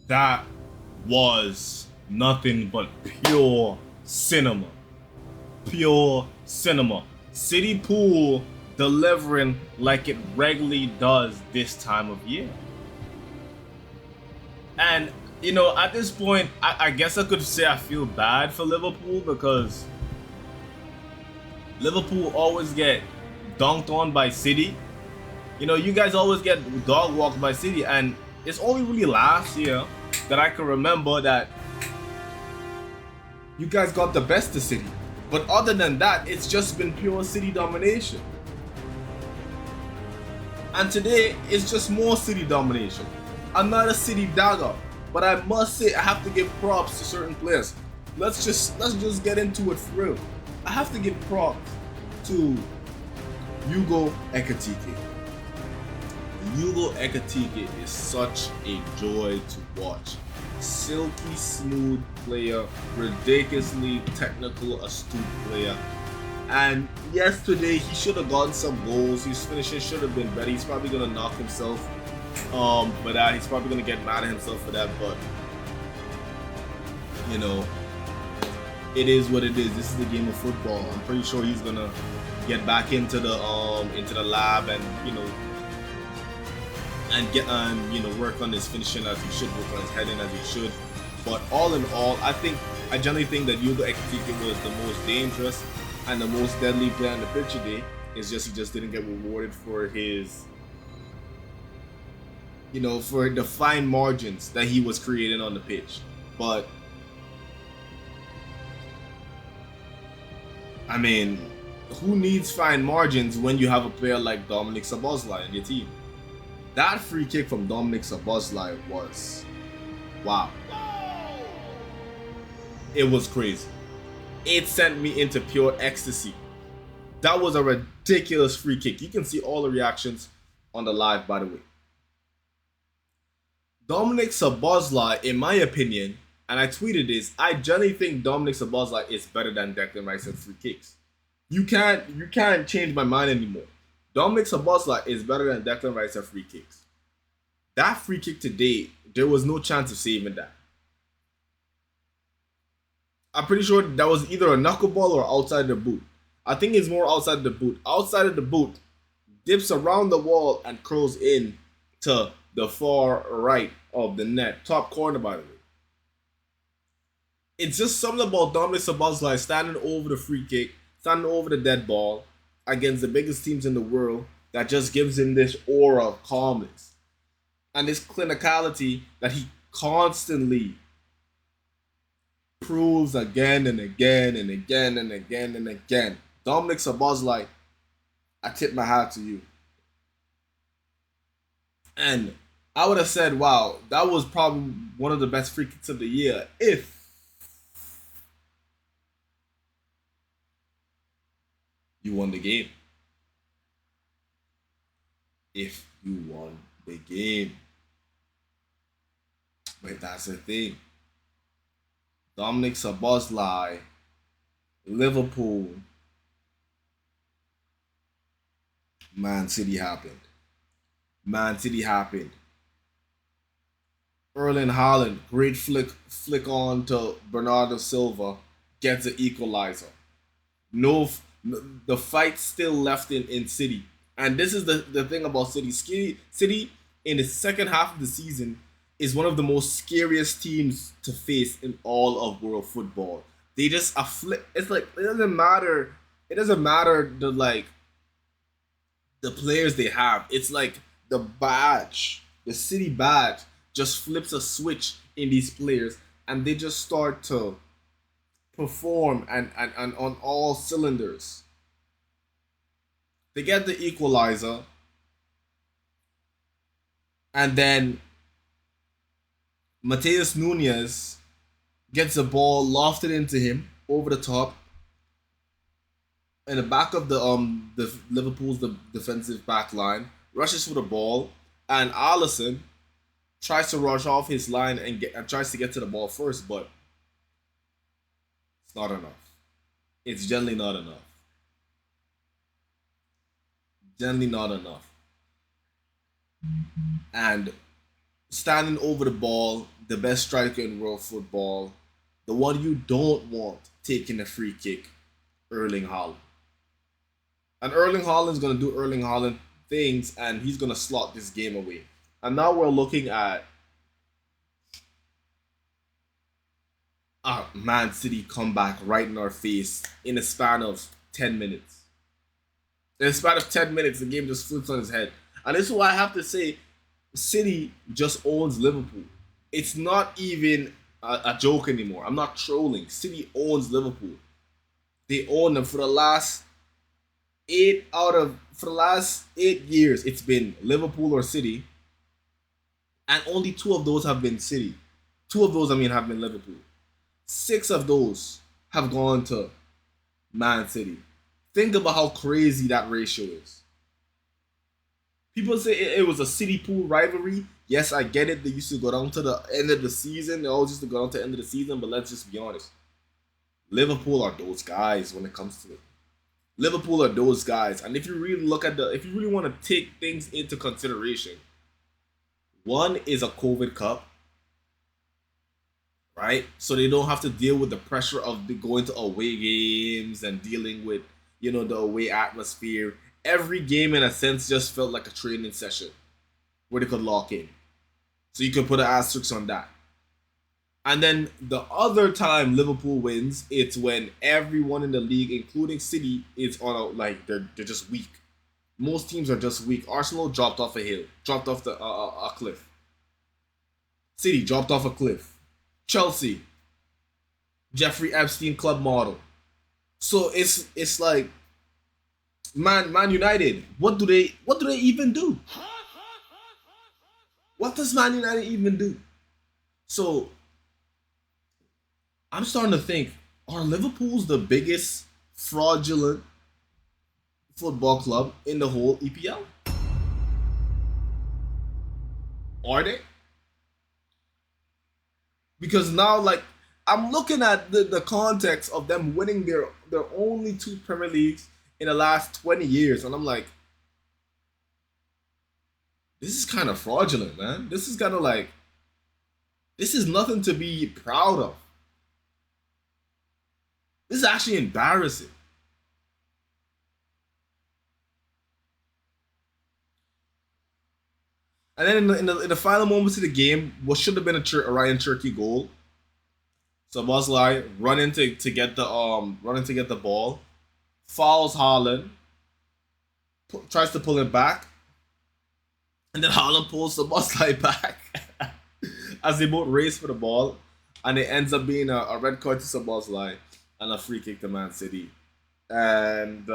That was nothing but pure cinema. Pure cinema. City Pool delivering like it regularly does this time of year. And, at this point, I guess I could say I feel bad for Liverpool because Liverpool always get dunked on by City. You guys always get dog walked by City, and it's only really last year that I can remember that you guys got the best of City. But other than that, it's just been pure City domination. And today, it's just more City domination. I'm not a City dagger, but I must say I have to give props to certain players. Let's just get into it for real. I have to give props to Hugo Ekitike. Hugo Ekitike is such a joy to watch. Silky smooth player, ridiculously technical, astute player. And yesterday he should have gotten some goals. His finishing should have been better. He's probably gonna knock himself for that. He's probably gonna get mad at himself for that, but it is what it is. This is the game of football. I'm pretty sure he's gonna get back into the lab and work on his finishing as he should, work on his heading as he should. But all in all, I generally think that Hugo Ekitike was the most dangerous and the most deadly player on the pitch today. It's just he just didn't get rewarded for his for the fine margins that he was creating on the pitch. But I mean, who needs fine margins when you have a player like Dominic Szoboszlai in your team? That free kick from Dominic Szoboszlai was wow. It was crazy. It sent me into pure ecstasy. That was a ridiculous free kick. You can see all the reactions on the live, by the way. Dominic Szoboszlai, in my opinion, and I tweeted this, I generally think Dominic Szoboszlai is better than Declan Rice at free kicks. You can't change my mind anymore. Dominic Szoboszlai is better than Declan Rice at free kicks. That free kick today, there was no chance of saving that. I'm pretty sure that was either a knuckleball or outside the boot. I think it's more outside the boot. Outside of the boot, dips around the wall and curls in to the far right of the net. Top corner, by the way. It's just something about Dominic Szoboszlai standing over the free kick, standing over the dead ball against the biggest teams in the world that just gives him this aura of calmness and this clinicality that he constantly proves again and again and again and again and again. Dominic Szoboszlai, I tip my hat to you. And I would have said, wow, that was probably one of the best free kicks of the year if you won the game. If you won the game. But that's the thing. Dominic Szoboszlai, Liverpool, Man City happened. Man City happened. Erling Haaland, great flick on to Bernardo Silva, gets the equalizer. The fight still left in City. And this is the thing about City. City, in the second half of the season, is one of the most scariest teams to face in all of world football. They just it's like it doesn't matter the players they have. It's like the City badge just flips a switch in these players and they just start to perform and on all cylinders. They get the equalizer and then Mateus Nunes gets the ball lofted into him over the top in the back of the Liverpool's defensive back line, rushes for the ball, and Alisson tries to rush off his line and tries to get to the ball first, but it's not enough. It's generally not enough. Generally not enough. And standing over the ball, the best striker in world football, the one you don't want taking a free kick, Erling Haaland. And Erling Haaland's gonna do Erling Haaland things, and he's gonna slot this game away. And now we're looking at a Man City comeback right in our face in a span of 10 minutes. In a span of 10 minutes, the game just flips on his head. And this is why I have to say City just owns Liverpool. It's not even a joke anymore. I'm not trolling. City owns Liverpool. They own them for the last 8 years. It's been Liverpool or City, and only 2 of those have been City. 2 of those, have been Liverpool. 6 of those have gone to Man City. Think about how crazy that ratio is. People say it was a City Pool rivalry. Yes, I get it. They used to go down to the end of the season. They always used to go down to the end of the season, but let's just be honest. Liverpool are those guys when it comes to it. Liverpool are those guys. And if you really if you really want to take things into consideration, one is a COVID Cup, right? So they don't have to deal with the pressure of going to away games and dealing with, the away atmosphere. Every game, in a sense, just felt like a training session where they could lock in. So you could put an asterisk on that. And then the other time Liverpool wins, it's when everyone in the league, including City, is on they're just weak. Most teams are just weak. Arsenal dropped off a hill, dropped off a cliff. City dropped off a cliff. Chelsea, Jeffrey Epstein club model. So it's like Man United. What do they even do? What does Man United even do? So I'm starting to think, are Liverpool's the biggest fraudulent football club in the whole EPL? Are they? Because now, I'm looking at the context of them winning their only 2 Premier Leagues in the last 20 years, and I'm like, this is kind of fraudulent, man. This is kind of this is nothing to be proud of. This is actually embarrassing. And then in the final moments of the game, what should have been a Ryan Cherky goal, Szoboszlai running to get the ball, fouls Haaland, tries to pull it back, and then Haaland pulls Szoboszlai back as they both race for the ball, and it ends up being a red card to Szoboszlai and a free kick to Man City. And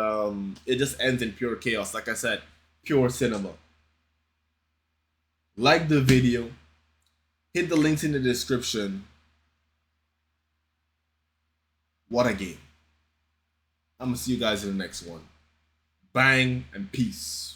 it just ends in pure chaos. Like I said, pure cinema. Like the video. Hit the links in the description. What a game. I'm going to see you guys in the next one. Bang and peace.